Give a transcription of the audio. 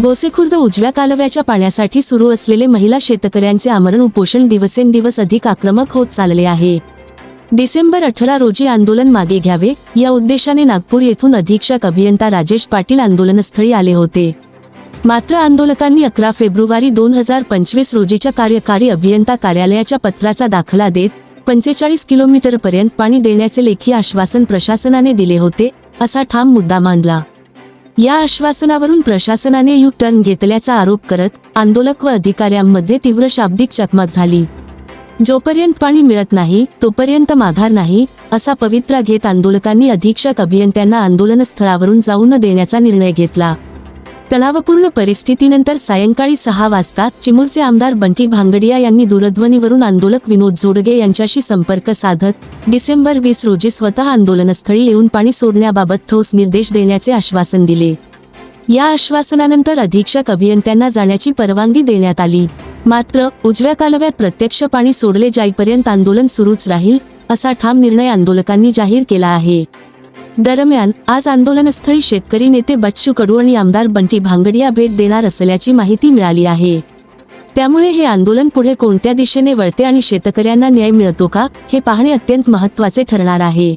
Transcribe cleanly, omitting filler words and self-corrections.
गोसेखुर्द उजव्या कालव्याच्या पाण्यासाठी सुरू असलेले महिला शेतकऱ्यांचे आमरण उपोषण दिवसेंदिवस अधिक आक्रमक होत चालले आहे. डिसेंबर 18 रोजी आंदोलन मागे घ्यावे या उद्देशाने नागपूर येथून अधीक्षक अभियंता राजेश पाटील आंदोलनस्थळी आले होते. मात्र आंदोलकांनी 11 फेब्रुवारी 2025 रोजीच्या कार्यकारी अभियंता कार्यालयाच्या पत्राचा दाखला देत 45 किलोमीटरपर्यंत पाणी देण्याचे लेखी आश्वासन प्रशासनाने दिले होते असा ठाम मुद्दा मांडला. या आश्वासनावरून प्रशासनाने यू टर्न घेतल्याचा आरोप करत आंदोलक व अधिकाऱ्यांमध्ये तीव्र शाब्दिक चकमक झाली. जोपर्यंत पाणी मिळत नाही तोपर्यंत माघार नाही असा पवित्रा घेत आंदोलकांनी अधीक्षक अभियंत्यांना आंदोलनस्थळावरून जाऊ न देण्याचा निर्णय घेतला. तणावपूर्ण परिस्थितीनंतर सायंकाळी 6 वाजता चिमूरचे आमदार बंटी भांगडिया यांनी दूरध्वनीवरून आंदोलक विनोद जोडगे यांच्याशी संपर्क साधत डिसेंबर 20 रोजी स्वतः आंदोलनस्थळी येऊन पाणी सोडण्याबाबत ठोस निर्देश देण्याचे आश्वासन दिले. या आश्वासनानंतर अधीक्षक अभियंत्यांना जाण्याची परवानगी देण्यात आली. मात्र उजव्या कालव्यात प्रत्यक्ष पाणी सोडले जाईपर्यंत आंदोलन सुरूच राहील असा ठाम निर्णय आंदोलकांनी जाहीर केला आहे. दरम्यान आज आंदोलनस्थळी शेतकरी नेते बच्चू कडू आणि आमदार बंटी भांगडिया भेट देणार असल्याची माहिती मिळाली आहे. त्यामुळे हे आंदोलन पुढे कोणत्या दिशेने वळते आणि शेतकऱ्यांना न्याय मिळतो का हे पाहणे अत्यंत महत्त्वाचे ठरणार आहे.